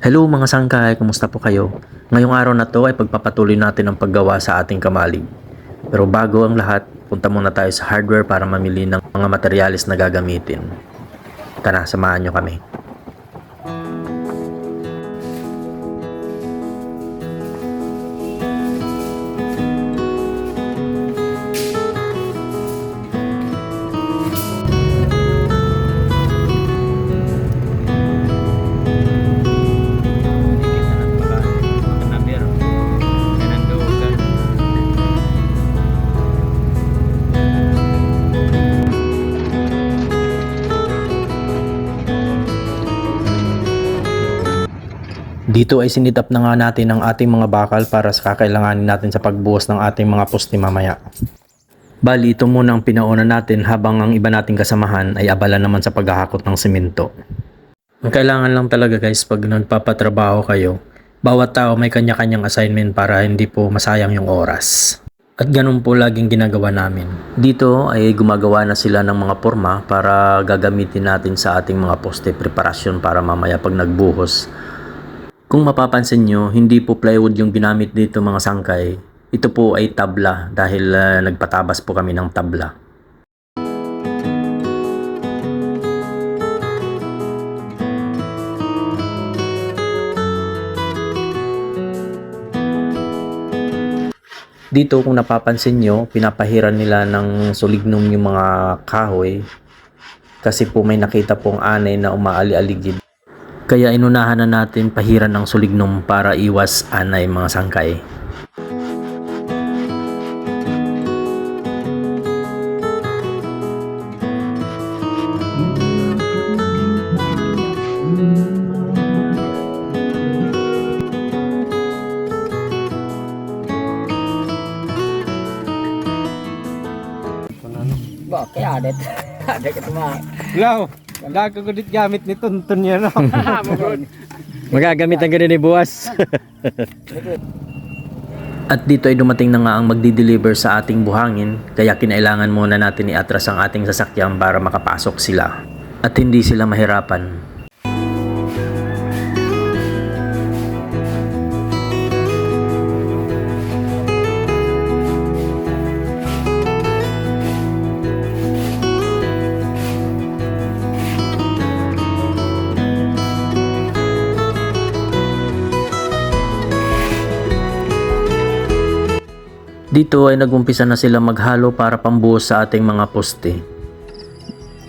Hello mga sangkay, kumusta po kayo? Ngayong araw na to ay pagpapatuloy natin ang paggawa sa ating kamalig. Pero bago ang lahat, punta muna tayo sa hardware para mamili ng mga materyales na gagamitin. Tara, samahan nyo kami. Dito ay sinitap na nga natin ang ating mga bakal para sa kakailanganin natin sa pagbuhos ng ating mga poste mamaya. Bali, ito muna ang pinauna natin habang ang iba nating kasamahan ay abala naman sa paghahakot ng simento. Ang kailangan lang talaga guys pag nagpapatrabaho kayo, bawat tao may kanya-kanyang assignment para hindi po masayang yung oras. At ganun po laging ginagawa namin. Dito ay gumagawa na sila ng mga forma para gagamitin natin sa ating mga poste preparasyon para mamaya pag nagbuhos. Kung mapapansin nyo, hindi po plywood yung ginamit dito mga sangkay. Ito po ay tabla dahil nagpatabas po kami ng tabla. Dito kung napapansin nyo, pinapahiran nila ng sulignum yung mga kahoy kasi po may nakita pong anay na umaali-aligid. Kaya inunahan na natin pahiran ng sulignum para iwas anay mga sangkay. Ba, kaya adet. Adet ka tuma. Law, nagkakagudit gamit ni Tuntun yan. No? Magagamit ang ganun ni buwas. At dito ay dumating na nga ang magdi-deliver sa ating buhangin, kaya kinailangan muna natin iatras ang ating sasakyan para makapasok sila at hindi sila mahirapan. Dito ay nagumpisa na sila maghalo para pambuhos sa ating mga poste.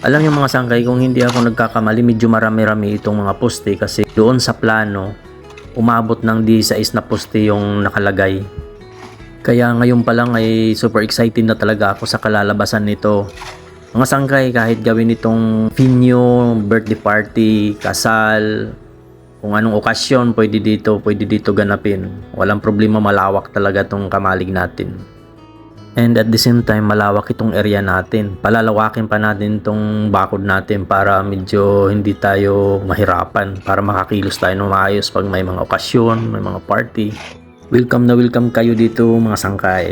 Alam niyo mga sangkay, kung hindi ako nagkakamali, medyo marami-rami itong mga poste kasi doon sa plano, umabot ng 16 na poste yung nakalagay. Kaya ngayon pa lang ay super excited na talaga ako sa kalalabasan nito. Mga sangkay, kahit gawin itong finyo, birthday party, kasal, kung anong okasyon pwede dito ganapin. Walang problema, malawak talaga tong kamalig natin. And at the same time, malawak itong area natin. Palalawakin pa natin tong bakod natin para medyo hindi tayo mahirapan, para makakilos tayo ng maayos pag may mga okasyon, may mga party. Welcome na welcome kayo dito mga sangkay.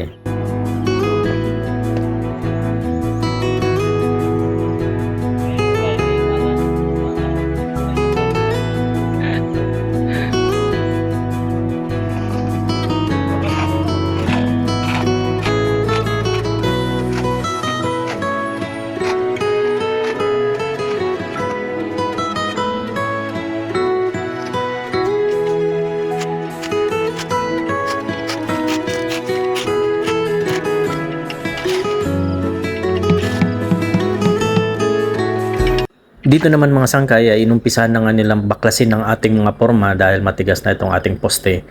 Dito naman mga sangkay ay inumpisahan na nga nilang baklasin ng ating mga forma dahil matigas na itong ating poste.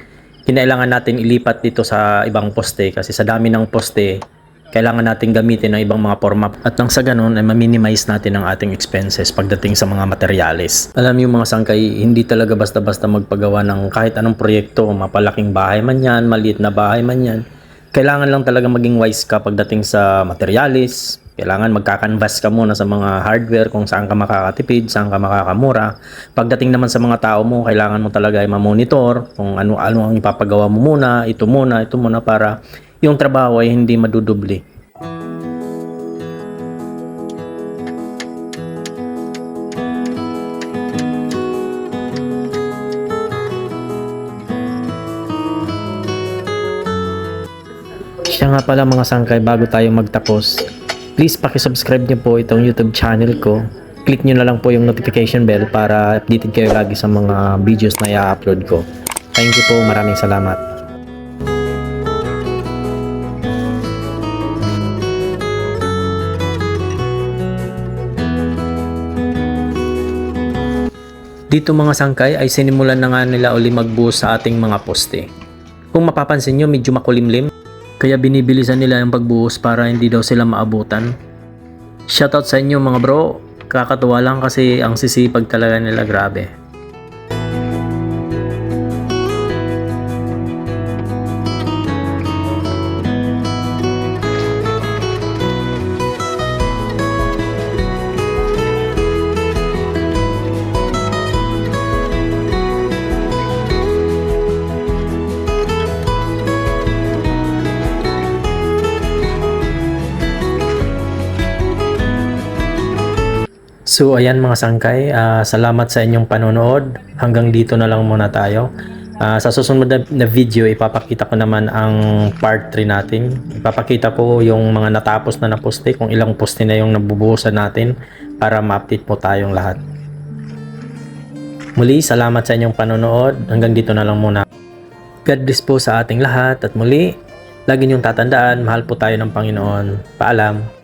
Kinailangan natin ilipat dito sa ibang poste kasi sa dami ng poste, kailangan natin gamitin ng ibang mga forma at nang sa ganun ay ma-minimize natin ang ating expenses pagdating sa mga materyales. Alam niyo mga sangkay, hindi talaga basta-basta magpagawa ng kahit anong proyekto, mapalaking bahay man yan, maliit na bahay man yan. Kailangan lang talaga maging wise ka pagdating sa materyales. Kailangan magka-canvas ka muna sa mga hardware kung saan ka makakatipid, saan ka makakamura. Pagdating naman sa mga tao mo, kailangan mo talaga ay ma-monitor kung ano ang ipapagawa mo muna, ito muna para yung trabaho ay hindi madudubli. nga pala mga sangkay, bago tayo magtapos, please pakisubscribe niyo po itong YouTube channel ko. Click niyo na lang po yung notification bell para updated kayo lagi sa mga videos na i-upload ko. Thank you po, maraming salamat. Dito mga sangkay ay sinimulan na nga nila uli magbuhos sa ating mga poste. Kung mapapansin nyo, medyo makulimlim, kaya binibilisan nila yung pagbuhos para hindi daw sila maabutan. Shoutout sa inyo mga bro, kakatuwa lang kasi ang sisipag talaga nila, grabe. So ayan mga sangkay, salamat sa inyong panonood. Hanggang dito na lang muna tayo. Sa susunod na video, ipapakita ko naman ang part 3 natin. Ipapakita ko yung mga natapos na poste, kung ilang poste na yung nabubuhusan natin para ma-update po tayong lahat. Muli, salamat sa inyong panonood. Hanggang dito na lang muna. God bless po sa ating lahat at muli, lagi niyong tatandaan, mahal po tayo ng Panginoon. Paalam.